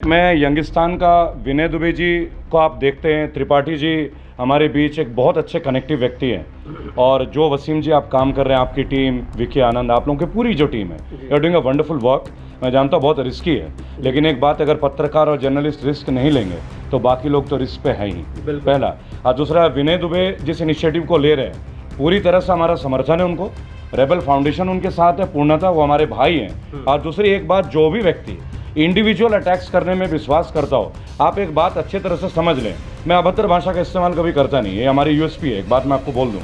मैं यंगिस्तान का विनय दुबे जी को आप देखते हैं, त्रिपाठी जी हमारे बीच एक बहुत अच्छे कनेक्टिव व्यक्ति हैं, और जो वसीम जी आप काम कर रहे हैं, आपकी टीम, विकी आनंद, आप लोगों की पूरी जो टीम है, you are doing a wonderful work. मैं जानता हूँ बहुत रिस्की है, लेकिन एक बात, अगर पत्रकार और जर्नलिस्ट रिस्क नहीं लेंगे तो बाकी लोग तो रिस्क पे है ही, पहला। और दूसरा, विनय दुबे जिस इनिशिएटिव को ले रहे हैं, पूरी तरह से हमारा समर्थन है उनको। रेबल फाउंडेशन उनके साथ है पूर्णतः, वो हमारे भाई हैं। और दूसरी एक बात, जो भी व्यक्ति इंडिविजुअल अटैक्स करने में विश्वास करता हो, आप एक बात अच्छे तरह से समझ लें, मैं अभद्र भाषा का इस्तेमाल कभी करता नहीं, ये हमारी यूएसपी है, एक बात मैं आपको बोल दूं।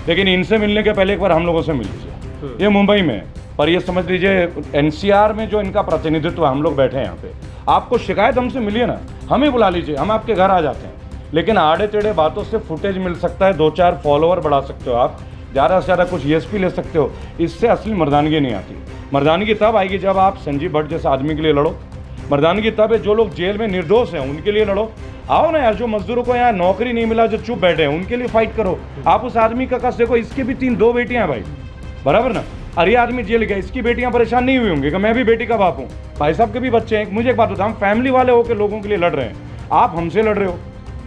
लेकिन इनसे मिलने के पहले एक बार हम लोगों से मिल लीजिए, ये मुंबई में, पर ये समझ लीजिए एनसीआर में जो इनका प्रतिनिधित्व है, हम लोग बैठे हैं यहाँ पे, आपको शिकायत हमसे मिलिए ना, हमें बुला लीजिए, हम आपके घर आ जाते हैं। लेकिन आड़े टेढ़े बातों से फुटेज मिल सकता है, 2-4 फॉलोअर बढ़ा सकते हो आप, ज़्यादा से ज़्यादा कुछ ईएसपी ले सकते हो, इससे असली मर्दानगी नहीं आती। मर्दानगी तब आएगी जब आप संजीव भट्ट जैसे आदमी के लिए लड़ो। मर्दानगी तब है जो लोग जेल में निर्दोष हैं उनके लिए लड़ो। आओ ना यार, जो मजदूरों को यहाँ नौकरी नहीं मिला, जो चुप बैठे हैं, उनके लिए फाइट करो। आप उस आदमी का कस देखो, इसकी भी 2 बेटियां भाई, बराबर ना। अरे आदमी जेल गया, इसकी बेटियां परेशान नहीं हुई होंगी कि मैं भी बेटी का बाप हूँ, भाई साहब के भी बच्चे हैं। मुझे एक बात बताओ, हम फैमिली वाले होकर लोगों के लिए लड़ रहे हैं, आप हमसे लड़ रहे हो।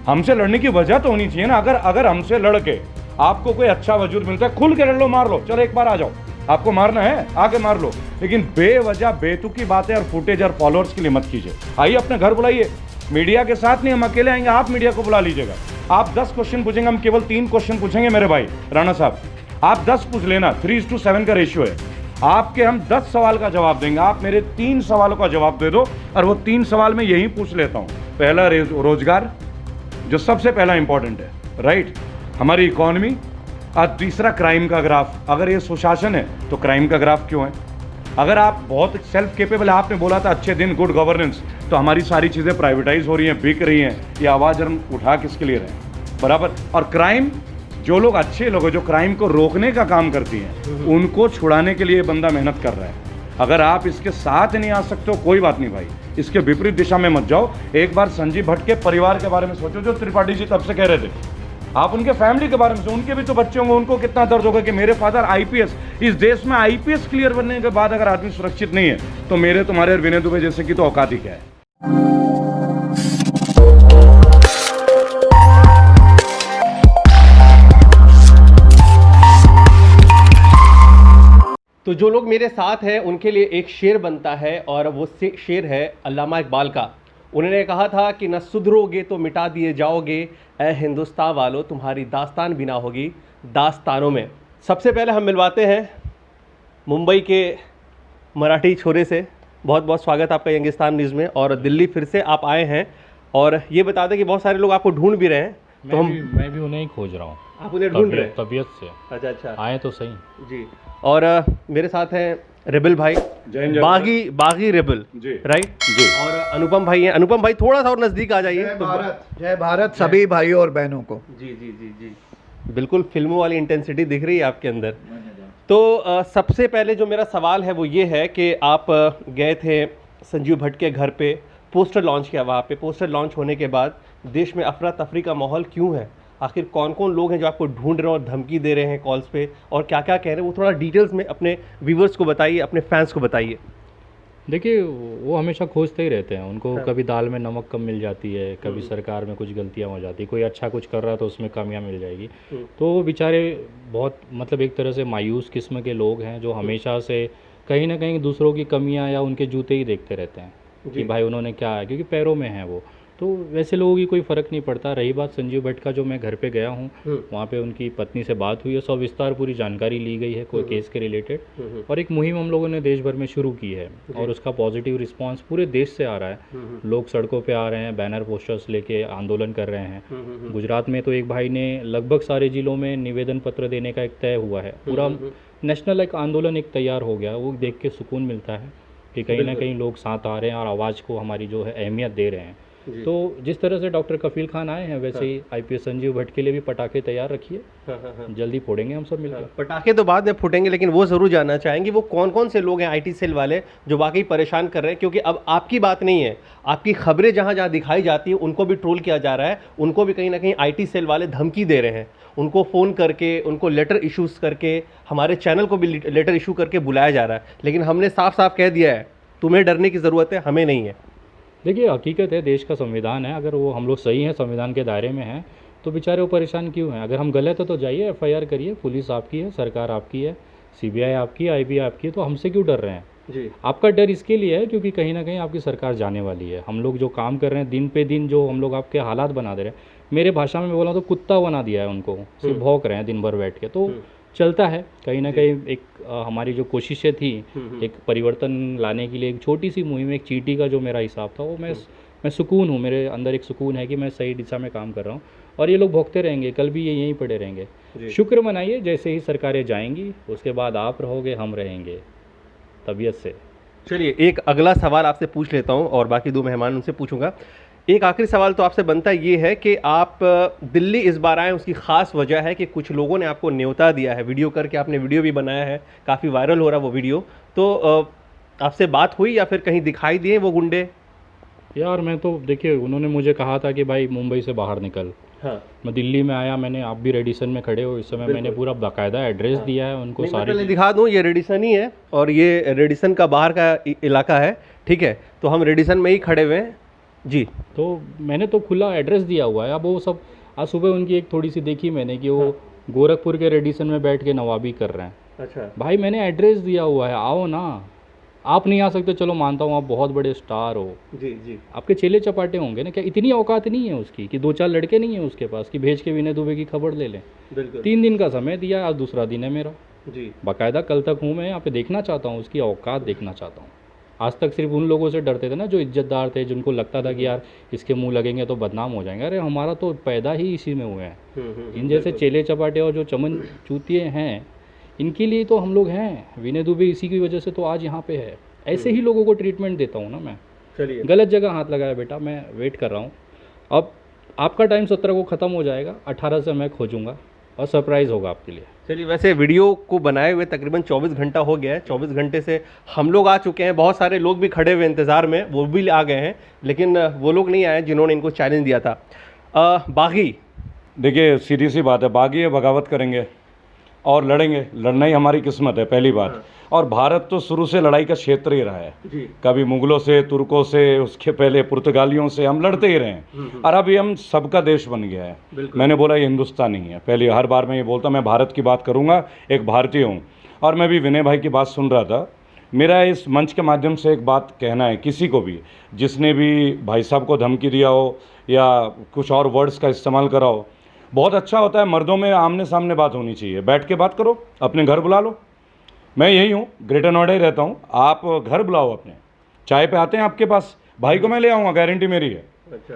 हमसे लड़ने की वजह तो होनी चाहिए ना। अगर हमसे लड़ के आपको कोई अच्छा वजूद मिलता है, खुल के लड़ लो, मार लो, चलो एक बार आ जाओ, आपको मारना है आके मार लो। लेकिन बेवजह बेतुकी बातें और फुटेज और फॉलोअर्स के लिए मत कीजिए। आइए अपने घर बुलाइए, मीडिया के साथ नहीं, हम अकेले आएंगे, आप मीडिया को बुला लीजिएगा। आप 10 क्वेश्चन पूछेंगे, हम केवल 3 क्वेश्चन पूछेंगे मेरे भाई राणा साहब, आप 10 पूछ लेना, 3:7 का रेशियो है। आपके हम 10 सवाल का जवाब देंगे, आप मेरे 3 सवालों का जवाब दे दो, और वो 3 सवाल मैं यही पूछ लेता हूँ। पहला रोजगार, जो सबसे पहला इंपॉर्टेंट है, राइट, हमारी इकॉनमी, और तीसरा क्राइम का ग्राफ। अगर ये सुशासन है तो क्राइम का ग्राफ क्यों है? अगर आप बहुत सेल्फ केपेबल है, आपने बोला था अच्छे दिन, गुड गवर्नेंस, तो हमारी सारी चीज़ें प्राइवेटाइज हो रही हैं, बिक रही हैं, ये आवाज़ हम उठा किसके लिए रहे हैं, बराबर। और क्राइम, जो लोग अच्छे लोग हैं, जो क्राइम को रोकने का काम करती हैं, उनको छुड़ाने के लिए बंदा मेहनत कर रहा है। अगर आप इसके साथ नहीं आ सकते हो, कोई बात नहीं भाई, इसके विपरीत दिशा में मत जाओ। एक बार संजीव भट्ट के परिवार के बारे में सोचो, जो त्रिपाठी जी तब से कह रहे थे, आप उनके फैमिली के बारे में, उनके भी तो बच्चे होंगे, उनको कितना दर्द होगा कि मेरे फादर आईपीएस, इस देश में आईपीएस क्लियर बनने के बाद अगर आदमी सुरक्षित नहीं है, तो मेरे तुम्हारे और विनय दुबे जैसे की तो औकात ही क्या है। तो जो लोग मेरे साथ हैं उनके लिए एक शेर बनता है, और वो शेर है अल्लामा इकबाल का। उन्होंने कहा था कि न सुधरोगे तो मिटा दिए जाओगे, ए हिंदुस्तान वालों तुम्हारी दास्तान भी ना होगी दास्तानों में। सबसे पहले हम मिलवाते हैं मुंबई के मराठी छोरे से। बहुत बहुत स्वागत आपका यंगिस्तान न्यूज़ में, और दिल्ली फिर से आप आए हैं, और ये बता दें कि बहुत सारे लोग आपको ढूंढ भी रहे हैं, तो मैं भी उन्हें ही खोज रहा हूँ। आप उन्हें ढूंढ रहे हैं तबीयत से? अच्छा आए तो सही जी। और मेरे साथ हैं रेबल भाई, बागी रेबल जी, राइट जी, और अनुपम भाई हैं। अनुपम भाई थोड़ा सा और नज़दीक आ जाइए। जय भारत सभी भाइयों और बहनों को। जी जी जी जी, बिल्कुल फिल्मों वाली इंटेंसिटी दिख रही है आपके अंदर। तो सबसे पहले जो मेरा सवाल है वो ये है कि आप गए थे संजीव भट्ट के घर पे, पोस्टर लॉन्च किया, वहाँ पे पोस्टर लॉन्च होने के बाद देश में अफरा तफरी का माहौल क्यों है? आखिर कौन कौन लोग हैं जो आपको ढूंढ रहे हैं और धमकी दे रहे हैं कॉल्स पे, और क्या क्या कह रहे हैं, वो थोड़ा डिटेल्स में अपने व्यूवर्स को बताइए, अपने फैंस को बताइए। देखिए, वो हमेशा खोजते ही रहते हैं, उनको कभी दाल में नमक कम मिल जाती है, कभी सरकार में कुछ गलतियां हो जाती है, कोई अच्छा कुछ कर रहा है तो उसमें कमियां मिल जाएगी। तो वो बेचारे बहुत मतलब एक तरह से मायूस किस्म के लोग हैं, जो हमेशा से कहीं ना कहीं दूसरों की कमियाँ या उनके जूते ही देखते रहते हैं कि भाई उन्होंने क्या है, क्योंकि पैरों में है वो। तो वैसे लोगों की कोई फ़र्क नहीं पड़ता। रही बात संजीव भट्ट का, जो मैं घर पे गया हूँ, वहाँ पे उनकी पत्नी से बात हुई है, सविस्तार पूरी जानकारी ली गई है कोई केस के रिलेटेड, और एक मुहिम हम लोगों ने देश भर में शुरू की है, और उसका पॉजिटिव रिस्पांस पूरे देश से आ रहा है। लोग सड़कों पे आ रहे हैं, बैनर पोस्टर्स लेके आंदोलन कर रहे हैं। गुजरात में तो एक भाई ने लगभग सारे ज़िलों में निवेदन पत्र देने का एक तय हुआ है, पूरा नेशनल एक आंदोलन एक तैयार हो गया। वो देख के सुकून मिलता है कि कहीं ना कहीं लोग साथ आ रहे हैं और आवाज़ को हमारी जो है अहमियत दे रहे हैं। तो जिस तरह से डॉक्टर कफील खान आए हैं, वैसे ही आईपीएस संजीव भट्ट के लिए भी पटाखे तैयार रखिए, जल्दी फोड़ेंगे हम सब मिलकर। पटाखे तो बाद में फूटेंगे, लेकिन वो ज़रूर जानना चाहेंगे वो कौन कौन से लोग हैं आईटी सेल वाले जो वाकई परेशान कर रहे हैं, क्योंकि अब आपकी बात नहीं है, आपकी खबरें जहाँ जहाँ दिखाई जाती है उनको भी ट्रोल किया जा रहा है, उनको भी कहीं ना कहीं आईटी सेल वाले धमकी दे रहे हैं, उनको फ़ोन करके, उनको लेटर इशूज़ करके, हमारे चैनल को भी लेटर इशू करके बुलाया जा रहा है। लेकिन हमने साफ साफ कह दिया है, तुम्हें डरने की ज़रूरत है, हमें नहीं है। देखिए हकीकत है, देश का संविधान है, अगर वो हम लोग सही हैं, संविधान के दायरे में हैं, तो बेचारे वो परेशान क्यों हैं? अगर हम गलत है तो जाइए एफआईआर करिए, पुलिस आपकी है, सरकार आपकी है, सीबीआई आपकी है, आईबी आपकी है, तो हमसे क्यों डर रहे हैं? जी आपका डर इसके लिए है क्योंकि कहीं ना कहीं आपकी सरकार जाने वाली है। हम लोग जो काम कर रहे हैं दिन पे दिन, जो हम लोग आपके हालात बना दे रहे हैं, मेरे भाषा में बोला तो कुत्ता बना दिया है उनको, सिर्फ भौंक रहे हैं दिन भर बैठ के। तो चलता है कहीं ना कहीं एक हमारी जो कोशिशें थी एक परिवर्तन लाने के लिए, एक छोटी सी मुहिम, एक चींटी का जो मेरा हिसाब था, वो मैं सुकून हूँ, मेरे अंदर एक सुकून है कि मैं सही दिशा में काम कर रहा हूँ। और ये लोग भोगते रहेंगे, कल भी ये यहीं पड़े रहेंगे। शुक्र मनाइए, जैसे ही सरकारें जाएंगी उसके बाद आप रहोगे, हम रहेंगे तबीयत से। चलिए एक अगला सवाल आपसे पूछ लेता हूं और बाकी दो मेहमान उनसे पूछूंगा। एक आखिरी सवाल तो आपसे बनता ये है कि आप दिल्ली इस बार आए, उसकी ख़ास वजह है कि कुछ लोगों ने आपको न्योता दिया है, वीडियो करके आपने वीडियो भी बनाया है, काफ़ी वायरल हो रहा है वो वीडियो। तो आपसे बात हुई या फिर कहीं दिखाई दिए वो गुंडे? यार मैं तो देखिए, उन्होंने मुझे कहा था कि भाई मुंबई से बाहर निकल। हाँ मैं दिल्ली में आया, मैंने, आप भी रेडिसन में खड़े हो इस समय, मैंने पूरा बाकायदा एड्रेस दिया है उनको मैं पहले सारे। दिखा दूं, ये रेडिसन ही है और ये रेडिसन का बाहर का इलाका है, ठीक है? तो हम रेडिसन में ही खड़े हुए हैं जी। तो मैंने तो खुला एड्रेस दिया हुआ है। अब वो सब आज सुबह उनकी एक थोड़ी सी देखी मैंने कि वो गोरखपुर के रेडिसन में बैठ के नवाबी कर रहे हैं। अच्छा भाई मैंने एड्रेस दिया हुआ है, आओ ना। आप नहीं आ सकते, चलो मानता हूँ आप बहुत बड़े स्टार हो, जी जी आपके चेले चपाटे होंगे ना, क्या इतनी औकात नहीं है उसकी कि 2-4 लड़के नहीं है उसके पास कि भेज के विनय दुबे की खबर ले लें? बिल्कुल 3 दिन का समय दिया, आज दूसरा दिन है मेरा। जी बाकायदा कल तक हूँ मैं यहाँ पे, देखना चाहता हूँ उसकी औकात, देखना चाहता हूँ। आज तक सिर्फ उन लोगों से डरते थे ना जो इज्जतदार थे, जिनको लगता था कि यार इसके मुंह लगेंगे तो बदनाम हो जाएंगे। अरे हमारा तो पैदा ही इसी में हुए हैं। इन जैसे चेले चपाटे और जो चमन चूतिए हैं, इनके लिए तो हम लोग हैं। विनय दुबे इसी की वजह से तो आज यहाँ पे है। ऐसे ही लोगों को ट्रीटमेंट देता हूँ ना मैं। चलिए गलत जगह हाथ लगाया बेटा, मैं वेट कर रहा हूँ। अब आपका टाइम 17 को ख़त्म हो जाएगा, 18 से मैं खोजूँगा और सरप्राइज़ होगा आपके लिए। चलिए, वैसे वीडियो को बनाए हुए तकरीबन 24 घंटा हो गया है। 24 घंटे से हम लोग आ चुके हैं, बहुत सारे लोग भी खड़े हुए इंतज़ार में, वो भी आ गए हैं, लेकिन वो लोग नहीं आए जिन्होंने इनको चैलेंज दिया था। बागी, देखिए सीधी सी बात है, बागी है, बगावत करेंगे और लड़ेंगे। लड़ना ही हमारी किस्मत है, पहली बात। और भारत तो शुरू से लड़ाई का क्षेत्र ही रहा है। कभी मुगलों से, तुर्कों से, उसके पहले पुर्तगालियों से हम लड़ते ही रहे हैं। और अभी हम सबका देश बन गया है। मैंने बोला ये हिंदुस्तान नहीं है, पहले हर बार मैं ये बोलता मैं भारत की बात करूँगा, एक भारतीय हूँ। और मैं भी विनय भाई की बात सुन रहा था। मेरा इस मंच के माध्यम से एक बात कहना है, किसी को भी जिसने भी भाई साहब को धमकी दिया हो या कुछ और वर्ड्स का इस्तेमाल करा हो, बहुत अच्छा होता है, मर्दों में आमने सामने बात होनी चाहिए, बैठ के बात करो, अपने घर बुला लो। मैं यही हूँ, ग्रेटर नोएडा ही रहता हूँ, आप घर बुलाओ अपने, चाय पे आते हैं आपके पास, भाई को मैं ले आऊँगा, गारंटी मेरी है।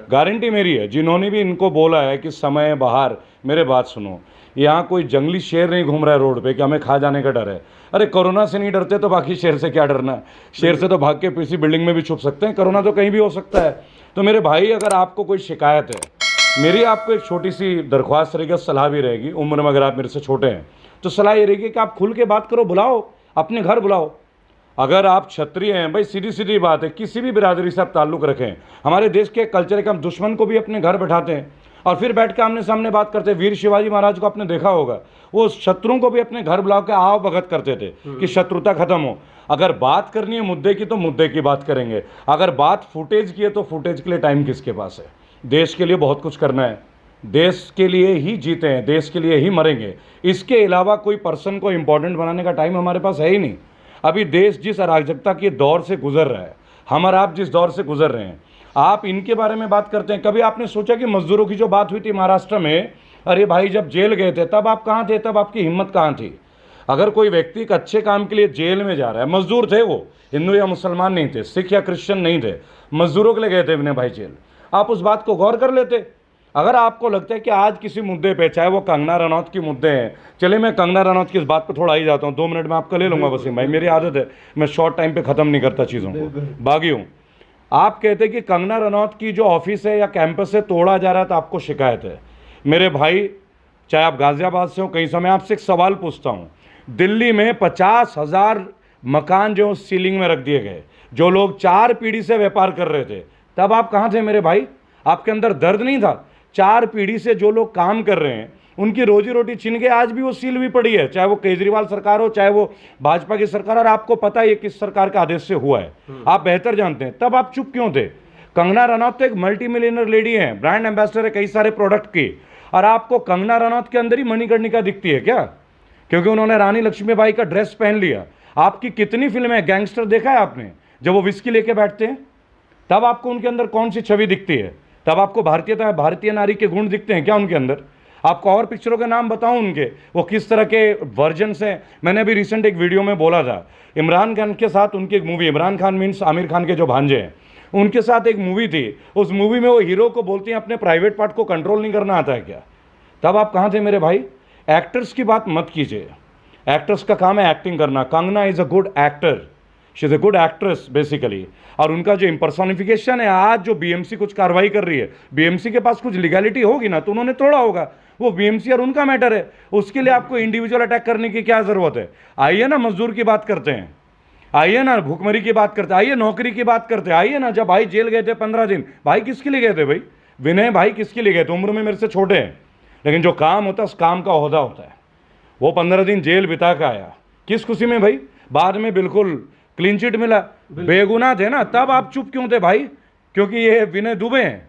गारंटी मेरी है। जिन्होंने भी इनको बोला है कि समय बाहर, मेरे बात सुनो, यहाँ कोई जंगली शेर नहीं घूम रहा है रोड पे कि हमें खा जाने का डर है। अरे कोरोना से नहीं डरते तो बाकी शेर से क्या डरना है? शेर से तो भाग के किसी बिल्डिंग में भी छुप सकते हैं, कोरोना तो कहीं भी हो सकता है। तो मेरे भाई, अगर आपको कोई शिकायत है, मेरी आपको एक छोटी सी दरख्वास्त रहेगी, सलाह भी रहेगी, उम्र में अगर आप मेरे से छोटे हैं तो सलाह ये रहेगी कि आप खुल के बात करो, बुलाओ, अपने घर बुलाओ। अगर आप क्षत्रिय हैं, भाई सीधी सीधी बात है, किसी भी बिरादरी से आप ताल्लुक़ रखें, हमारे देश के कल्चर के हम दुश्मन को भी अपने घर बैठाते हैं और फिर बैठ के आमने सामने बात करते हैं। वीर शिवाजी महाराज को आपने देखा होगा, वो शत्रुओं को भी अपने घर बुला के आओ भगत करते थे कि शत्रुता खत्म हो। अगर बात करनी है मुद्दे की तो मुद्दे की बात करेंगे, अगर बात फुटेज की है तो फुटेज के लिए टाइम किसके पास है? देश के लिए बहुत कुछ करना है, देश के लिए ही जीते हैं, देश के लिए ही मरेंगे। इसके अलावा कोई पर्सन को इम्पोर्टेंट बनाने का टाइम हमारे पास है ही नहीं। अभी देश जिस अराजकता के दौर से गुजर रहा है, हम और आप जिस दौर से गुजर रहे हैं, आप इनके बारे में बात करते हैं। कभी आपने सोचा कि मजदूरों की जो बात हुई थी महाराष्ट्र में, अरे भाई जब जेल गए थे तब आप कहाँ थे? तब आपकी हिम्मत कहाँ थी? अगर कोई व्यक्ति एक अच्छे काम के लिए जेल में जा रहा है, मजदूर थे वो, हिंदू या मुसलमान नहीं थे, सिख या क्रिश्चियन नहीं थे, मजदूरों के लिए गए थे विनय भाई जेल, आप उस बात को गौर कर लेते। अगर आपको लगता है कि आज किसी मुद्दे पे, चाहे वो कंगना रनौत की मुद्दे हैं, चले मैं कंगना रनौत की इस बात पे थोड़ा ही जाता हूँ, 2 मिनट में आपका ले लूँगा वसीम भाई, मेरी आदत है, मैं शॉर्ट टाइम पे ख़त्म नहीं करता चीज़ों को, बागी हूँ। आप कहते कि कंगना रनौत की जो ऑफिस है या कैंपस है तोड़ा जा रहा है तो आपको शिकायत है। मेरे भाई, चाहे आप गाज़ियाबाद से हो, कहीं से, मैं आपसे एक सवाल पूछता हूँ, दिल्ली में 50,000 मकान जो सीलिंग में रख दिए गए, जो लोग 4 पीढ़ी से व्यापार कर रहे थे, तब आप कहाँ थे मेरे भाई? आपके अंदर दर्द नहीं था? 4 पीढ़ी से जो लोग काम कर रहे हैं, उनकी रोजी रोटी छिन गई, आज भी वो सील भी पड़ी है, चाहे वो केजरीवाल सरकार हो, चाहे वो भाजपा की सरकार। और आपको पता है ये किस सरकार के आदेश से हुआ है, आप बेहतर जानते हैं, तब आप चुप क्यों थे? कंगना रनौत तो एक मल्टी मिलियनर लेडी है, ब्रांड एम्बेसडर है कई सारे प्रोडक्ट की, और आपको कंगना रनौत के अंदर ही मणिकर्णिका दिखती है क्या? क्योंकि उन्होंने रानी लक्ष्मीबाई का ड्रेस पहन लिया। आपकी कितनी फिल्में गैंगस्टर देखा है आपने, जब वो विस्की लेके बैठते हैं तब आपको उनके अंदर कौन सी छवि दिखती है? तब आपको भारतीयता, भारतीय नारी के गुण दिखते हैं क्या उनके अंदर? आपको और पिक्चरों के नाम बताऊं उनके, वो किस तरह के वर्जन्स हैं। मैंने अभी रिसेंट एक वीडियो में बोला था, इमरान खान के साथ उनकी एक मूवी, इमरान खान मीन्स आमिर खान के जो भांजे हैं, उनके साथ एक मूवी थी। उस मूवी में वो हीरो को बोलती हैं अपने प्राइवेट पार्ट को कंट्रोल नहीं करना आता है क्या? तब आप कहाँ थे मेरे भाई? एक्टर्स की बात मत कीजिए, एक्टर्स का काम है एक्टिंग करना। Kangana is a good actor, she is a good actress basically. और उनका जो इम्पर्सोनिफिकेशन है, आज जो बीएमसी कुछ कार्रवाई कर रही है, बीएमसी के पास कुछ लीगैलिटी होगी ना तो उन्होंने तोड़ा होगा, वो बीएमसी और उनका मैटर है। उसके लिए आपको इंडिविजुअल अटैक करने की क्या ज़रूरत है? आइए ना मजदूर की बात करते हैं, आइए ना भूखमरी की बात करते हैं, आइए नौकरी की बात करते हैं, आइए ना। जब भाई जेल गए थे 15 दिन, भाई किसके लिए गए थे भाई? विनय भाई किसके लिए गए थे? उम्र में मेरे से छोटे हैं, लेकिन जो काम होता है उस काम का ओहदा होता है। वो 15 दिन जेल बिता के आया, किस खुशी में भाई? बाद में बिल्कुल क्लीन चिट मिला, बेगुनाह थे ना, तब आप चुप क्यों थे भाई? क्योंकि ये विनय दुबे हैं।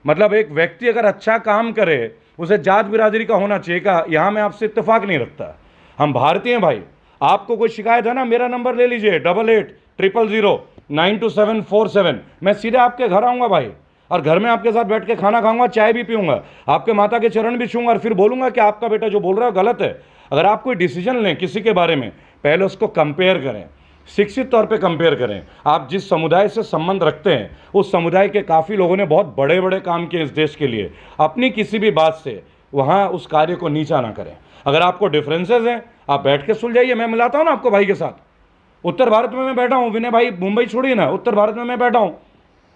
मतलब एक व्यक्ति अगर अच्छा काम करे उसे जात बिरादरी का होना चाहिए का, यहाँ मैं आपसे इत्तेफाक नहीं रखता। हम भारतीय हैं भाई। आपको कोई शिकायत है ना, मेरा नंबर ले लीजिए 8800092747। मैं सीधे आपके घर आऊँगा भाई, और घर में आपके साथ बैठ के खाना खाऊंगा, चाय भी पीऊंगा, आपके माता के चरण भी छूंगा, और फिर बोलूंगा कि आपका बेटा जो बोल रहा है गलत है। अगर आप कोई डिसीजन लें किसी के बारे में, पहले उसको कंपेयर करें, शिक्षित तौर पे कंपेयर करें। आप जिस समुदाय से संबंध रखते हैं उस समुदाय के काफ़ी लोगों ने बहुत बड़े बड़े काम किए इस देश के लिए, अपनी किसी भी बात से वहाँ उस कार्य को नीचा ना करें। अगर आपको डिफरेंसेस हैं आप बैठ के सुलझाइए, मैं मिलाता हूँ ना आपको भाई के साथ। उत्तर भारत में मैं बैठा हूँ, विनय भाई मुंबई छोड़िए ना, उत्तर भारत में मैं बैठा हूँ,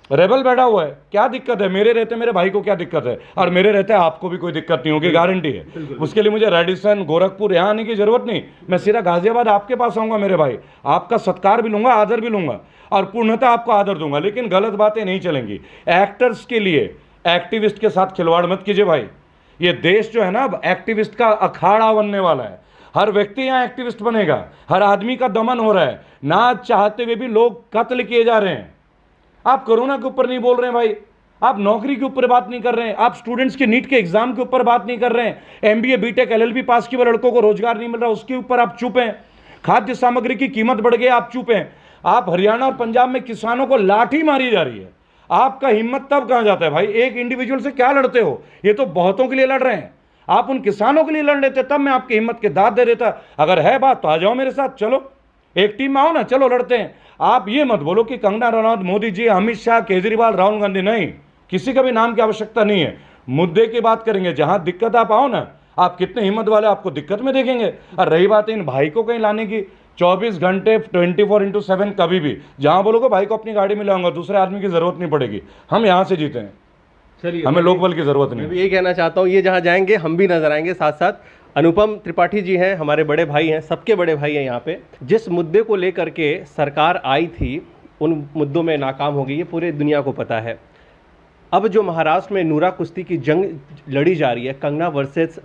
रेबल बैठा हुआ है, क्या दिक्कत है? मेरे रहते मेरे भाई को क्या दिक्कत है? और मेरे रहते आपको भी कोई दिक्कत नहीं होगी, गारंटी है। उसके लिए मुझे रेडिसन गोरखपुर यहाँ आने की जरूरत नहीं, मैं सीधा गाजियाबाद आपके पास आऊँगा मेरे भाई, आपका सत्कार भी लूँगा, आदर भी लूँगा, और पूर्णतः आपको आदर दूंगा। लेकिन गलत बातें नहीं चलेंगी। एक्टर्स के लिए एक्टिविस्ट के साथ खिलवाड़ मत कीजिए भाई। ये देश जो है ना एक्टिविस्ट का अखाड़ा बनने वाला है। हर व्यक्ति यहाँ एक्टिविस्ट बनेगा, हर आदमी का दमन हो रहा है, ना चाहते हुए भी लोग कत्ल किए जा रहे हैं। आप कोरोना के ऊपर नहीं बोल रहे हैं भाई, आप नौकरी के ऊपर बात नहीं कर रहे हैं, आप स्टूडेंट्स के नीट के एग्जाम के ऊपर बात नहीं कर रहे हैं, एमबीए बीटेक एलएलबी पास किए लड़कों को रोजगार नहीं मिल रहा उसके ऊपर आप चुप हैं, खाद्य सामग्री की कीमत बढ़ गई आप चुप हैं, आप हरियाणा और पंजाब में किसानों को लाठी मारी जा रही है, आपका हिम्मत तब कहां जाता है भाई? एक इंडिविजुअल से क्या लड़ते हो? ये तो बहुतों के लिए लड़ रहे हैं, आप उन किसानों के लिए लड़ लेते तब मैं आपकी हिम्मत के दाद दे देता। अगर है बात तो आ जाओ मेरे साथ, चलो एक टीम में आओ ना, चलो लड़ते हैं। आप ये मत बोलो कि कंगना रनौत, मोदी जी, अमित शाह, केजरीवाल, राहुल गांधी, नहीं, किसी का भी नाम की आवश्यकता नहीं है। मुद्दे की बात करेंगे, जहां दिक्कत आप आओ ना, आप कितने हिम्मत वाले आपको दिक्कत में देखेंगे। और रही बात इन भाई को कहीं लाने की, 24 घंटे 24/7 कभी भी जहां बोलोगे भाई को अपनी गाड़ी में लाऊंगा, दूसरे आदमी की जरूरत नहीं पड़ेगी। हम यहाँ से जीते हैं, चलिए, हमें लोकबल की जरूरत नहीं। मैं भी यही कहना चाहता हूँ, ये जहाँ जाएंगे हम भी नजर आएंगे साथ साथ। अनुपम त्रिपाठी जी हैं, हमारे बड़े भाई हैं, सबके बड़े भाई हैं यहाँ पे। जिस मुद्दे को लेकर के सरकार आई थी उन मुद्दों में नाकाम हो गई, ये पूरे दुनिया को पता है। अब जो महाराष्ट्र में नूरा कुश्ती की जंग लड़ी जा रही है, कंगना वर्सेस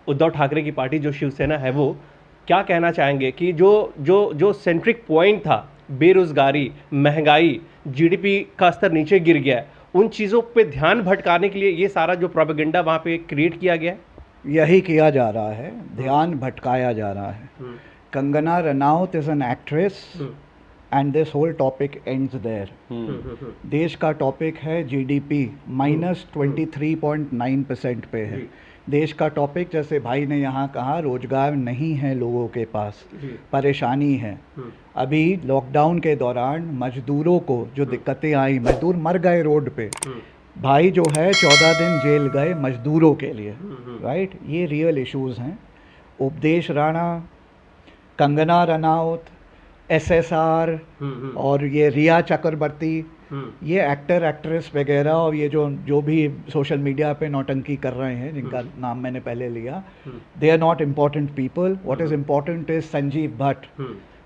उद्धव ठाकरे की पार्टी जो शिवसेना है, वो क्या कहना चाहेंगे कि जो सेंट्रिक पॉइंट था, बेरोजगारी, महंगाई, जीडीपी का स्तर नीचे गिर गया है, उन चीज़ों पे ध्यान भटकाने के लिए ये सारा जो प्रोपेगेंडा वहाँ पे क्रिएट किया गया है, यही किया जा रहा है, ध्यान भटकाया जा रहा है। Kangana Ranaut is an actress and this whole topic ends there. देश का टॉपिक है जीडीपी -23.9% पे है। देश का टॉपिक, जैसे भाई ने यहाँ कहा, रोजगार नहीं है लोगों के पास, परेशानी है। अभी लॉकडाउन के दौरान मजदूरों को जो दिक्कतें आई, मजदूर मर गए रोड पे, भाई जो है 14 दिन जेल गए मजदूरों के लिए, राइट? ये रियल इश्यूज हैं। उपदेश राणा, कंगना रनौत, एसएसआर और ये रिया चक्रवर्ती, ये एक्टर एक्ट्रेस वगैरह, और ये जो भी सोशल मीडिया पे नौटंकी कर रहे हैं, जिनका नाम मैंने पहले लिया, they are not important people. What is important is Sanjiv Bhatt.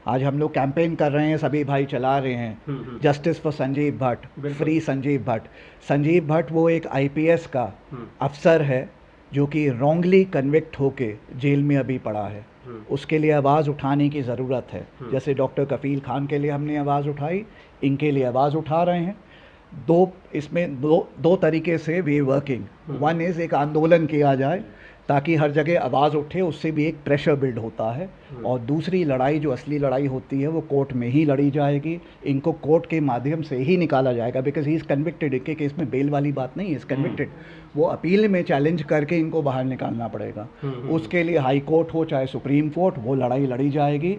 आज हम लोग कैंपेन कर रहे हैं, सभी भाई चला रहे हैं, justice for Sanjeev Bhatt, free Sanjeev Bhatt. Sanjeev Bhatt वो एक आईपीएस का अफसर है जो कि रॉन्गली कन्विक्ट होके जेल में अभी पड़ा है। उसके लिए आवाज़ उठाने की ज़रूरत है। जैसे डॉक्टर कफील खान के लिए हमने आवाज़ उठाई, इनके लिए आवाज़ उठा रहे हैं। दो तरीके से वे वर्किंग। वन इज़ एक आंदोलन किया जाए ताकि हर जगह आवाज़ उठे, उससे भी एक प्रेशर बिल्ड होता है। और दूसरी लड़ाई, जो असली लड़ाई होती है, वो कोर्ट में ही लड़ी जाएगी। इनको कोर्ट के माध्यम से ही निकाला जाएगा, बिकॉज ही इज़ कन्विक्टेड। इनके केस में बेल वाली बात नहीं है, इज़ कन्विक्टेड। वो अपील में चैलेंज करके इनको बाहर निकालना पड़ेगा। उसके लिए हाई कोर्ट हो चाहे सुप्रीम कोर्ट, वो लड़ाई लड़ी जाएगी।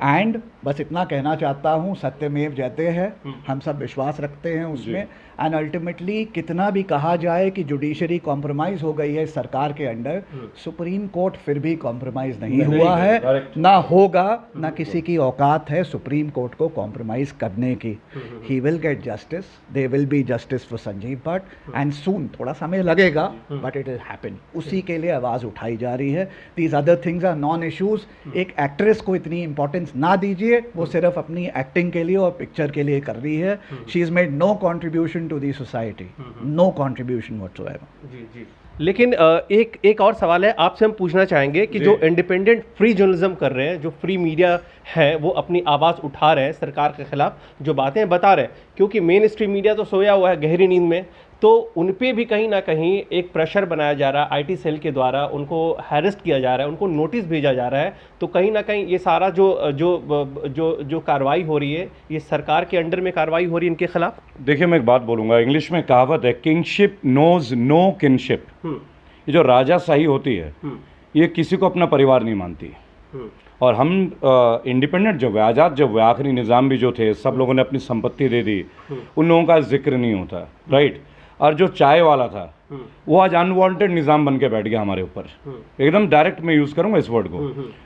एंड बस इतना कहना चाहता हूँ, सत्यमेव जयते है, हम सब विश्वास रखते हैं उसमें। एंड अल्टीमेटली कितना भी कहा जाए कि जुडिशरी कॉम्प्रोमाइज़ हो गई है सरकार के अंडर, सुप्रीम कोर्ट फिर भी कॉम्प्रोमाइज़ नहीं हुआ है, ना होगा, ना किसी की औकात है सुप्रीम कोर्ट को कॉम्प्रोमाइज़ करने की। He will get justice, they will be justice for Sanjeev Bhatt and soon. थोड़ा समय लगेगा बट इट विल हैपन। उसी के लिए आवाज़ उठाई जा रही है। These other things are non issues. एक एक्ट्रेस को इतनी इंपॉर्टेंस ना दीजिए, वो सिर्फ अपनी एक्टिंग के लिए और पिक्चर के लिए कर रही है। She is made no contribution to the society, no contribution whatsoever. जी जी। लेकिन एक और सवाल है आपसे, हम पूछना चाहेंगे कि जो इंडिपेंडेंट फ्री जर्नलिज्म कर रहे हैं, जो फ्री मीडिया है, वो अपनी आवाज़ उठा रहे हैं सरकार के खिलाफ, जो बातें बता रहे हैं, क्योंकि मेन स्ट्रीम मीडिया तो सोया हुआ है गहरी नींद में, तो उन पे भी कहीं ना कहीं एक प्रेशर बनाया जा रहा है आईटी सेल के द्वारा, उनको हैरेस्ट किया जा रहा है, उनको नोटिस भेजा जा रहा है। तो कहीं ना कहीं ये सारा जो कार्रवाई हो रही है, ये सरकार के अंडर में कार्रवाई हो रही है इनके खिलाफ। देखिए, मैं एक बात बोलूँगा, इंग्लिश में कहावत है, किंगशिप नोज नो किनशिप। ये जो राजाशाही होती है, ये किसी को अपना परिवार नहीं मानती। और हम इंडिपेंडेंट जब हुए, आज़ाद जब हुए, आखिरी निज़ाम भी जो थे, सब लोगों ने अपनी संपत्ति दे दी, उन लोगों का जिक्र नहीं होता, राइट। और जो चाय वाला था, वो आज अनवांटेड निज़ाम बन के बैठ गया हमारे ऊपर। एकदम डायरेक्ट मैं यूज़ करूँगा इस वर्ड को।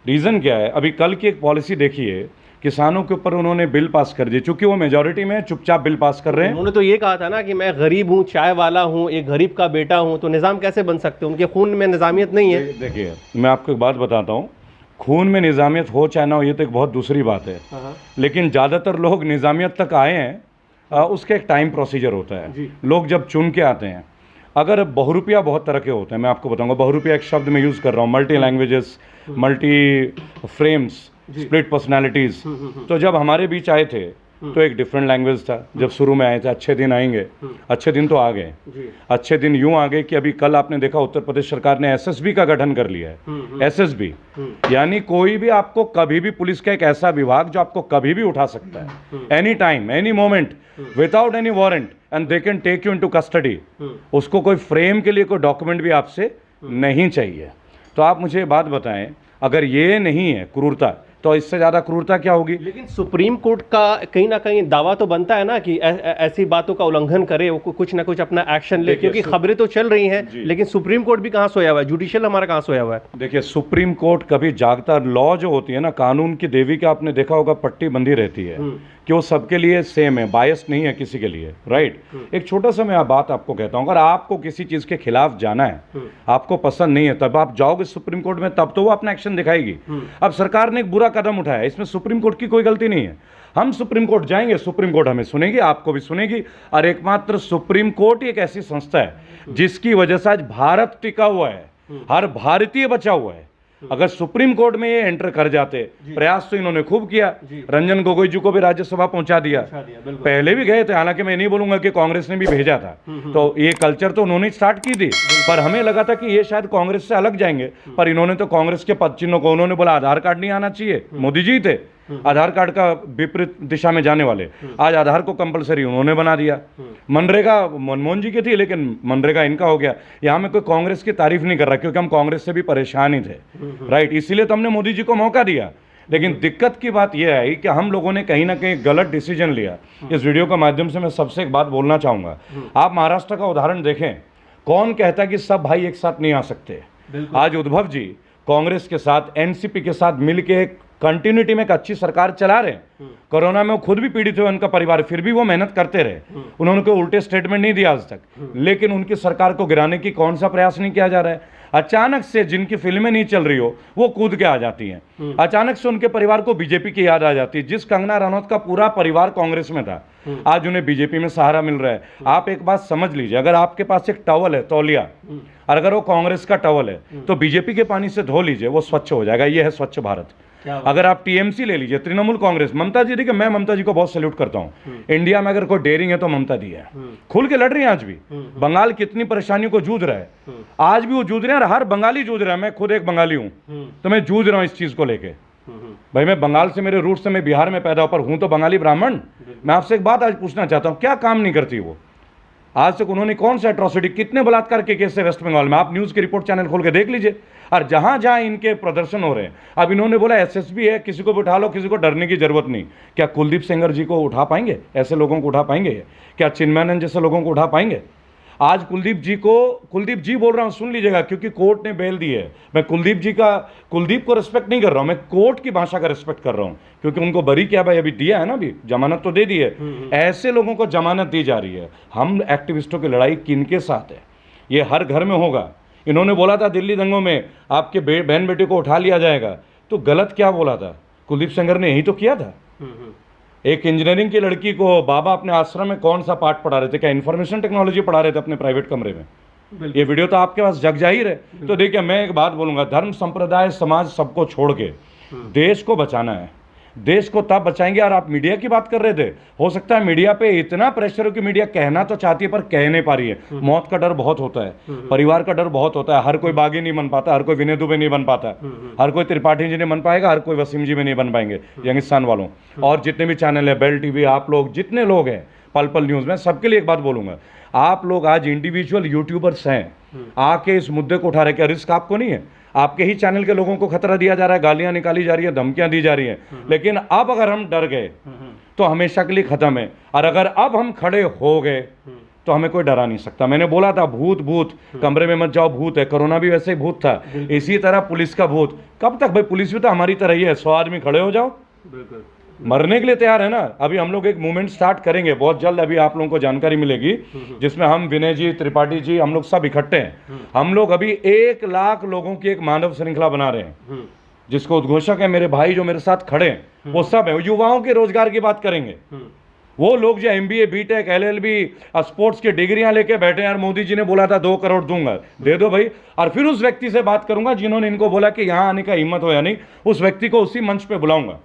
रीज़न क्या है? अभी कल की एक पॉलिसी देखिए, किसानों के ऊपर उन्होंने बिल पास कर दिए, चूंकि वो मेजॉरिटी में चुपचाप बिल पास कर रहे हैं। उन्होंने तो ये कहा था ना कि मैं गरीब हूँ, चाय वाला हूँ, एक गरीब का बेटा हूँ, तो निज़ाम कैसे बन सकते हैं? उनके खून में निज़ामियत नहीं है। देखिए, मैं आपको एक बात बताता हूँ, खून में निज़ामियत हो चाहे ना हो, ये तो एक बहुत दूसरी बात है। लेकिन ज़्यादातर लोग निज़ामियत तक आए हैं, उसके एक टाइम प्रोसीजर होता है। लोग जब चुन के आते हैं, अगर बहुरूपिया बहुत तरह के होते हैं, मैं आपको बताऊंगा, बहुरूपिया एक शब्द मैं यूज़ कर रहा हूँ, multi languages, multi frames, split personalities. तो जब हमारे बीच आए थे तो एक डिफरेंट लैंग्वेज था। जब शुरू में आए थे, अच्छे दिन आएंगे, अच्छे दिन तो आ गए। अच्छे दिन यूं आ गए कि अभी कल आपने देखा उत्तर प्रदेश सरकार ने एसएसबी का गठन कर लिया है। एसएसबी यानी कोई भी आपको कभी भी, पुलिस का एक ऐसा विभाग जो आपको कभी भी उठा सकता है, any time, any moment, without any warrant, and they can take you into custody. उसको कोई फ्रेम के लिए कोई डॉक्यूमेंट भी आपसे नहीं चाहिए। तो आप मुझे बात बताएं, अगर ये नहीं है क्रूरता, तो इससे ज़्यादा क्रूरता क्या होगी? लेकिन सुप्रीम कोर्ट का कहीं ना कहीं दावा तो बनता है ना कि ऐसी बातों का उल्लंघन करे, वो कुछ ना कुछ अपना एक्शन ले, क्योंकि खबरें तो चल रही हैं, लेकिन सुप्रीम कोर्ट भी कहाँ सोया हुआ है, जुडिशियल हमारा कहाँ सोया हुआ है? देखिए, सुप्रीम कोर्ट कभी जागता, लॉ जो होती है ना, कानून की देवी का आपने देखा होगा, पट्टी बंधी रहती है कि वो सबके लिए सेम है, बायस नहीं है किसी के लिए, राइट। एक छोटा सा मैं बात आपको कहता हूँ, अगर आपको किसी चीज़ के खिलाफ जाना है, आपको पसंद नहीं है, तब आप जाओगे सुप्रीम कोर्ट में, तब तो वो अपना एक्शन दिखाएगी। अब सरकार ने एक बुरा कदम उठाया, इसमें सुप्रीम कोर्ट की कोई गलती नहीं है। हम सुप्रीम कोर्ट जाएंगे, सुप्रीम कोर्ट हमें सुनेगी, आपको भी सुनेगी। और एकमात्र सुप्रीम कोर्ट एक ऐसी संस्था है जिसकी वजह से आज भारत टिका हुआ है, हर भारतीय बचा हुआ है। अगर सुप्रीम कोर्ट में ये एंटर कर जाते, प्रयास तो इन्होंने खूब किया, रंजन गोगोई जी को भी राज्यसभा पहुंचा दिया, पहले भी गए थे, हालांकि मैं नहीं बोलूंगा कि कांग्रेस ने भी भेजा था, तो ये कल्चर तो उन्होंने स्टार्ट की थी, पर हमें लगा था कि ये शायद कांग्रेस से अलग जाएंगे, पर इन्होंने तो कांग्रेस के पद चिन्हों को, उन्होंने बोला आधार कार्ड नहीं आना चाहिए, मोदी जी थे आधार कार्ड का विपरीत दिशा में जाने वाले, आज आधार को कंपलसरी उन्होंने बना दिया। मनरेगा मनमोहन जी की थी, लेकिन मनरेगा इनका हो गया। यहाँ में कोई कांग्रेस की तारीफ नहीं कर रहा, क्योंकि हम कांग्रेस से भी परेशान ही थे, राइट, इसीलिए तो हमने मोदी जी को मौका दिया। लेकिन दिक्कत की बात यह आई कि हम लोगों ने कहीं ना कहीं गलत डिसीजन लिया। इस वीडियो के माध्यम से मैं सबसे एक बात बोलना चाहूँगा, आप महाराष्ट्र का उदाहरण देखें, कौन कहता कि सब भाई एक साथ नहीं आ सकते? आज उद्धव जी कांग्रेस के साथ, एनसीपी के साथ मिलके कंटिन्यूटी में एक अच्छी सरकार चला रहे हैं। कोरोना में वो खुद भी पीड़ित हुए, उनका परिवार, फिर भी वो मेहनत करते रहे, उन्होंने कोई उल्टे स्टेटमेंट नहीं दिया आज तक। लेकिन उनकी सरकार को गिराने की कौन सा प्रयास नहीं किया जा रहा है? अचानक से जिनकी फिल्में नहीं चल रही हो, वो कूद के आ जाती हैं। अचानक से उनके परिवार को बीजेपी की याद आ जाती है। जिस कंगना रनौत का पूरा परिवार कांग्रेस में था, आज उन्हें बीजेपी में सहारा मिल रहा है। आप एक बात समझ लीजिए, अगर आपके पास एक टॉवल है, तौलिया, और अगर वो कांग्रेस का टॉवल है, तो बीजेपी के पानी से धो लीजिए, वो स्वच्छ हो जाएगा। ये है स्वच्छ भारत। अगर आप टीएमसी ले लीजिए, तृणमूल कांग्रेस, ममता जी, देखिए मैं ममता जी को बहुत सैल्यूट करता हूँ। इंडिया में अगर कोई डेयरिंग है तो ममता दी है, खुल के लड़ रही है। आज भी बंगाल कितनी परेशानियों को जूझ रहा है, आज भी वो जूझ रहे हैं, और हर बंगाली जूझ रहा है। मैं खुद एक बंगाली हूँ, तो मैं जूझ रहा हूँ इस चीज को लेके। भाई मैं बंगाल से, मेरे रूट से, मैं बिहार में पैदा पर हूं तो बंगाली ब्राह्मण। मैं आपसे एक बात आज पूछना चाहता हूं, क्या काम नहीं करती वो? आज तक उन्होंने कौन सा एट्रोसिटी, कितने बलात्कार के केस है वेस्ट बंगाल में? आप न्यूज के रिपोर्ट चैनल खोल के देख लीजिए। और जहां जहां इनके प्रदर्शन हो रहे हैं, अब इन्होंने बोला एसएसबी है, किसी को भी उठा लो, किसी को डरने की जरूरत नहीं। क्या कुलदीप सेंगर जी को उठा पाएंगे? ऐसे लोगों को उठा पाएंगे? क्या चिन्मयानंद जैसे लोगों को उठा पाएंगे? आज कुलदीप जी बोल रहा हूं, सुन लीजिएगा, क्योंकि कोर्ट ने बेल दी है। मैं कुलदीप को रिस्पेक्ट नहीं कर रहा हूं, मैं कोर्ट की भाषा का रिस्पेक्ट कर रहा हूं, क्योंकि उनको बरी किया भाई, अभी दिया है ना, अभी जमानत तो दे दी है। ऐसे लोगों को जमानत दी जा रही है। हम एक्टिविस्टों की लड़ाई किनके साथ है? ये हर घर में होगा। इन्होंने बोला था दिल्ली दंगों में आपके बहन बेटे को उठा लिया जाएगा, तो गलत क्या बोला था? कुलदीप सेंगर ने यही तो किया था। एक इंजीनियरिंग की लड़की को बाबा अपने आश्रम में कौन सा पाठ पढ़ा रहे थे? क्या इन्फॉर्मेशन टेक्नोलॉजी पढ़ा रहे थे अपने प्राइवेट कमरे में? ये वीडियो तो आपके पास जग जाहिर है। तो देखिए, मैं एक बात बोलूंगा, धर्म, संप्रदाय, समाज सबको छोड़ के देश को बचाना है। देश को तब बचाएंगे। और आप मीडिया की बात कर रहे थे, हो सकता है मीडिया पे इतना प्रेशर हो कि मीडिया कहना तो चाहती है पर कह नहीं पा रही है। मौत का डर बहुत होता है, परिवार का डर बहुत होता है। हर कोई बागी नहीं बन पाता, हर कोई विनय दुबे नहीं बन पाता, हर कोई त्रिपाठी जी नहीं बन पाएगा, हर कोई वसीम जी में नहीं बन पाएंगे, यंगिस्तान वालों। और जितने भी चैनल है, बेल टीवी, आप लोग जितने लोग हैं, पल पल न्यूज में, सबके लिए एक बात बोलूंगा, आप लोग आज इंडिविजुअल यूट्यूबर्स हैं, आके इस मुद्दे को उठा रहे। क्या रिस्क आपको नहीं है? आपके ही चैनल के लोगों को खतरा दिया जा रहा है, गालियां निकाली जा रही है, धमकियां दी जा रही हैं। लेकिन अब अगर हम डर गए तो हमेशा के लिए खत्म है। और अगर अब हम खड़े हो गए तो हमें कोई डरा नहीं सकता। मैंने बोला था, भूत कमरे में मत जाओ, भूत है। कोरोना भी वैसे ही भूत था, इसी तरह पुलिस का भूत। कब तक भाई? पुलिस भी तो हमारी तरह ही है। 100 आदमी खड़े हो जाओ, मरने के लिए तैयार है ना। अभी हम लोग एक मूवमेंट स्टार्ट करेंगे बहुत जल्द, अभी आप लोगों को जानकारी मिलेगी, जिसमें हम, विनय जी, त्रिपाठी जी, हम लोग सब इकट्ठे हैं। हम लोग अभी 1 लाख लोगों की एक मानव श्रृंखला बना रहे हैं, जिसको उद्घोषक है मेरे भाई जो मेरे साथ खड़े हैं, वो सब है। युवाओं के रोजगार की बात करेंगे। वो लोग जो MBA, BTech, LLB, स्पोर्ट्स की डिग्रियां लेके बैठे हैं। यार मोदी जी ने बोला था 2 करोड़ दूंगा, दे दो भाई। और फिर उस व्यक्ति से बात करूंगा जिन्होंने इनको बोला कि यहां आने का हिम्मत हो या नहीं, उस व्यक्ति को उसी मंच पे बुलाऊंगा।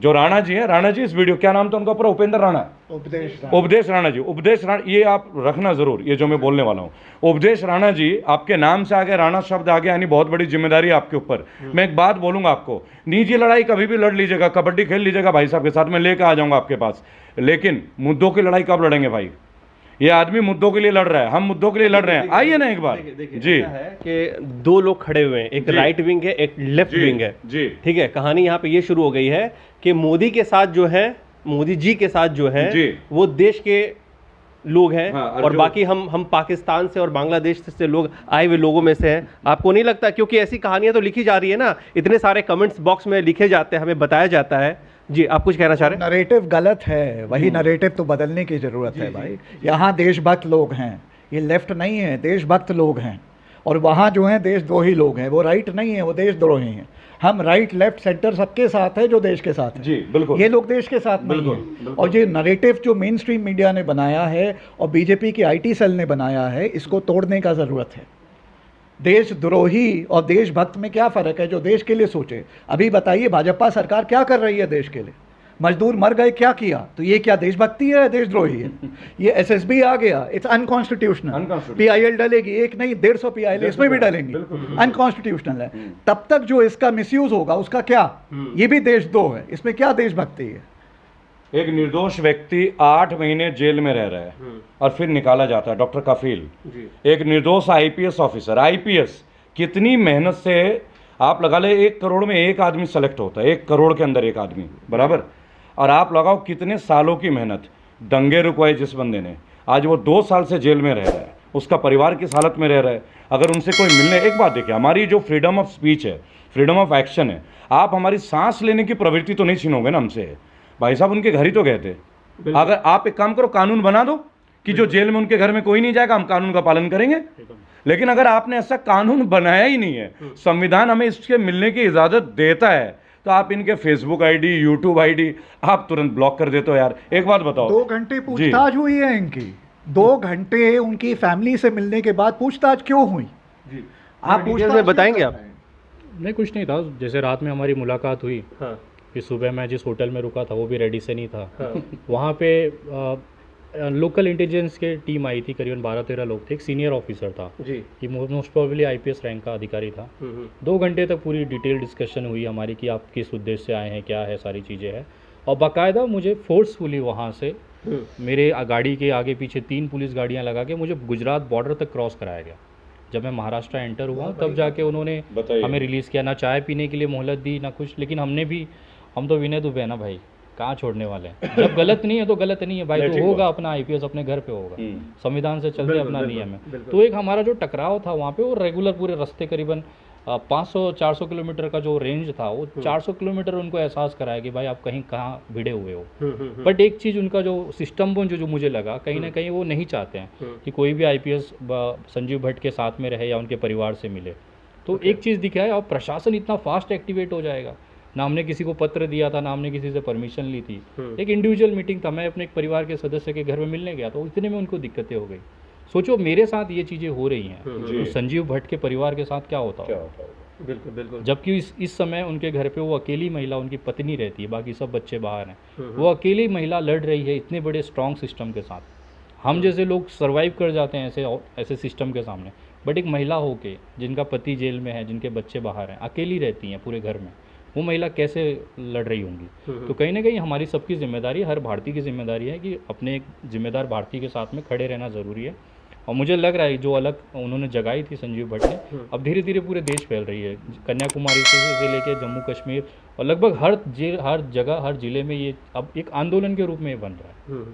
जो राणा जी हैं, राणा जी, इस वीडियो, क्या नाम था उनका पूरा? उपेंद्र राणा, उपदेश राणा जी, उपदेश राणा, ये आप रखना जरूर, ये जो मैं बोलने वाला हूँ। उपदेश राणा जी, आपके नाम से आगे राणा शब्द आ गया, यानी बहुत बड़ी जिम्मेदारी है आपके ऊपर। मैं एक बात बोलूंगा आपको, निजी लड़ाई कभी भी लड़ लीजिएगा, कबड्डी खेल लीजिएगा भाई साहब के साथ, मैं लेकर आ जाऊंगा आपके पास। लेकिन मुद्दों की लड़ाई कब लड़ेंगे भाई? ये आदमी मुद्दों के लिए लड़ रहा है, हम मुद्दों के लिए लड़ रहे हैं। आइए ना एक बार जी। है कि 2 लोग खड़े हुए हैं, एक राइट विंग है, एक लेफ्ट विंग है जी। ठीक है, कहानी यहाँ पे ये शुरू हो गई है कि मोदी के साथ जो है, मोदी जी के साथ जो है वो देश के लोग हैं। हाँ, और बाकी हम पाकिस्तान से और बांग्लादेश से लोग आए हुए लोगों में से हैं। आपको नहीं लगता? क्योंकि ऐसी कहानियां तो लिखी जा रही है ना, इतने सारे कमेंट्स बॉक्स में लिखे जाते हैं, हमें बताया जाता है। जी, आप कुछ कहना चाह रहे हैं? नरेटिव गलत है, वही नरेटिव तो बदलने की ज़रूरत है भाई। यहाँ देशभक्त लोग हैं, ये लेफ्ट नहीं है, देशभक्त लोग हैं। और वहाँ जो हैं देशद्रोही लोग हैं, वो राइट नहीं है, वो देशद्रोही हैं। हम राइट, लेफ्ट, सेंटर सबके साथ है जो देश के साथ है। जी बिल्कुल, ये लोग देश के साथ नहीं है। और ये नरेटिव जो मेन स्ट्रीम मीडिया ने बनाया है और बीजेपी की IT सेल ने बनाया है, इसको तोड़ने का ज़रूरत है। देशद्रोही और देशभक्त में क्या फ़र्क है? जो देश के लिए सोचे। अभी बताइए, भाजपा सरकार क्या कर रही है देश के लिए? मजदूर मर गए, क्या किया? तो ये क्या देशभक्ति है, देशद्रोही है? ये SSB आ गया, इट्स अनकॉन्स्टिट्यूशनल। PIL डलेगी, एक नहीं 150 PIL इसमें भी डलेंगी, अनकॉन्स्टिट्यूशनल है। तब तक जो इसका मिसयूज होगा उसका क्या? ये भी देशद्रोह है, इसमें क्या देशभक्ति है? एक निर्दोष व्यक्ति 8 महीने जेल में रह रहा है और फिर निकाला जाता है। डॉक्टर कफील, एक निर्दोष IPS ऑफिसर, IPS कितनी मेहनत से, आप लगा ले 1 करोड़ में 1 आदमी सेलेक्ट होता है, 1 करोड़ के अंदर 1 आदमी, बराबर। और आप लगाओ कितने सालों की मेहनत, दंगे रुकवाए जिस बंदे ने, आज वो 2 साल से जेल में रह रहा है, उसका परिवार किस हालत में रह रहा है। अगर उनसे कोई मिलने, एक बात देखिए, हमारी जो फ्रीडम ऑफ स्पीच है, फ्रीडम ऑफ एक्शन है, आप हमारी सांस लेने की प्रवृत्ति तो नहीं छीनोगे ना हमसे। भाई साहब उनके घर ही तो गए थे। अगर आप एक काम करो, कानून बना दो कि जो जेल में उनके घर में कोई नहीं जाएगा, हम कानून का पालन करेंगे। लेकिन अगर आपने ऐसा कानून बनाया ही नहीं है, संविधान हमें इसके मिलने की इजाजत देता है, तो आप इनके फेसबुक ID, यूट्यूब ID आप तुरंत ब्लॉक कर देते हो। यार एक बात बताओ, 2 घंटे पूछताछ हुई है इनकी, 2 घंटे उनकी फैमिली से मिलने के बाद पूछताछ क्यों हुई? आप पूछताछ बताएंगे? आप नहीं कुछ नहीं था, जैसे रात में हमारी मुलाकात हुई, हाँ फिर सुबह मैं जिस होटल में रुका था वो भी रेडी से नहीं था। हाँ वहाँ पे लोकल इंटेलिजेंस के टीम आई थी, करीबन 12-13 लोग थे, एक सीनियर ऑफिसर था जी। कि मोस्ट प्रोबेबली आईपीएस रैंक का अधिकारी था। 2 घंटे तक पूरी डिटेल डिस्कशन हुई हमारी कि आप किस उद्देश्य से आए हैं, क्या है, सारी चीज़ें हैं। और बाकायदा मुझे फोर्सफुली वहाँ से मेरे गाड़ी के आगे पीछे 3 पुलिस गाड़ियाँ लगा के मुझे गुजरात बॉर्डर तक क्रॉस कराया गया। जब मैं महाराष्ट्र एंटर हुआ तब जाके उन्होंने हमें रिलीज़ किया, ना चाय पीने के लिए मोहलत दी ना कुछ। लेकिन हम तो विनय दुबे है ना भाई, कहाँ छोड़ने वाले हैं। जब गलत नहीं है तो गलत नहीं है भाई, तो होगा अपना आईपीएस अपने घर पे होगा, संविधान से चलते अपना नियम है। तो एक हमारा जो टकराव था वहाँ पे, वो रेगुलर पूरे रास्ते करीबन 500-400 किलोमीटर का जो रेंज था, वो 400 किलोमीटर उनको एहसास कराया कि भाई आप कहीं कहाँ भिड़े हुए हो। बट एक चीज़ उनका जो सिस्टम जो मुझे लगा कहीं ना कहीं वो नहीं चाहते हैं कि कोई भी आईपीएस संजीव भट्ट के साथ में रहे या उनके परिवार से मिले। तो एक चीज़ दिखा है, और प्रशासन इतना फास्ट एक्टिवेट हो जाएगा। ना हमने किसी को पत्र दिया था, ना हमने किसी से परमिशन ली थी, एक इंडिविजुअल मीटिंग था। मैं अपने एक परिवार के सदस्य के घर में मिलने गया तो इतने में उनको दिक्कतें हो गई। सोचो मेरे साथ ये चीज़ें हो रही हैं, तो संजीव भट्ट के परिवार के साथ क्या होता है। बिल्कुल बिल्कुल। जबकि इस समय उनके घर पे वो अकेली महिला, उनकी पत्नी रहती है, बाकी सब बच्चे बाहर हैं। वो अकेली महिला लड़ रही है इतने बड़े स्ट्रॉन्ग सिस्टम के साथ। हम जैसे लोग सर्वाइव कर जाते हैं ऐसे सिस्टम के सामने, बट एक महिला होके जिनका पति जेल में है, जिनके बच्चे बाहर हैं, अकेली रहती हैं पूरे घर में, वो महिला कैसे लड़ रही होंगी। तो कहीं ना कहीं हमारी सबकी जिम्मेदारी, हर भारतीय की जिम्मेदारी है कि अपने एक जिम्मेदार भारतीय के साथ में खड़े रहना ज़रूरी है। और मुझे लग रहा है जो अलग उन्होंने जगाई थी संजीव भट्ट ने, अब धीरे धीरे पूरे देश फैल रही है। कन्याकुमारी से लेके जम्मू कश्मीर और लगभग हर जगह, हर जिले में ये अब एक आंदोलन के रूप में ये बन रहा है।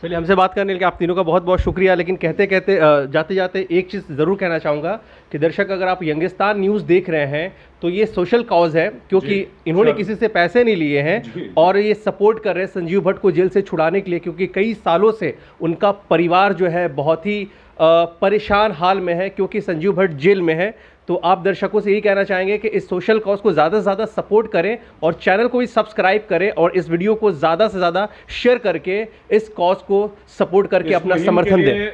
चलिए, हमसे बात करने के लिए आप तीनों का बहुत बहुत शुक्रिया। लेकिन कहते कहते जाते जाते एक चीज़ ज़रूर कहना चाहूँगा कि दर्शक, अगर आप यंगिस्तान न्यूज़ देख रहे हैं तो ये सोशल कॉज है, क्योंकि इन्होंने किसी से पैसे नहीं लिए हैं और ये सपोर्ट कर रहे हैं संजीव भट्ट को जेल से छुड़ाने के लिए, क्योंकि कई सालों से उनका परिवार जो है बहुत ही परेशान हाल में है, क्योंकि संजीव भट्ट जेल में है। तो आप दर्शकों से यही कहना चाहेंगे कि इस सोशल कॉज को ज़्यादा से ज़्यादा सपोर्ट करें और चैनल को भी सब्सक्राइब करें और इस वीडियो को ज़्यादा से ज़्यादा शेयर करके इस कॉज को सपोर्ट करके अपना समर्थन दें।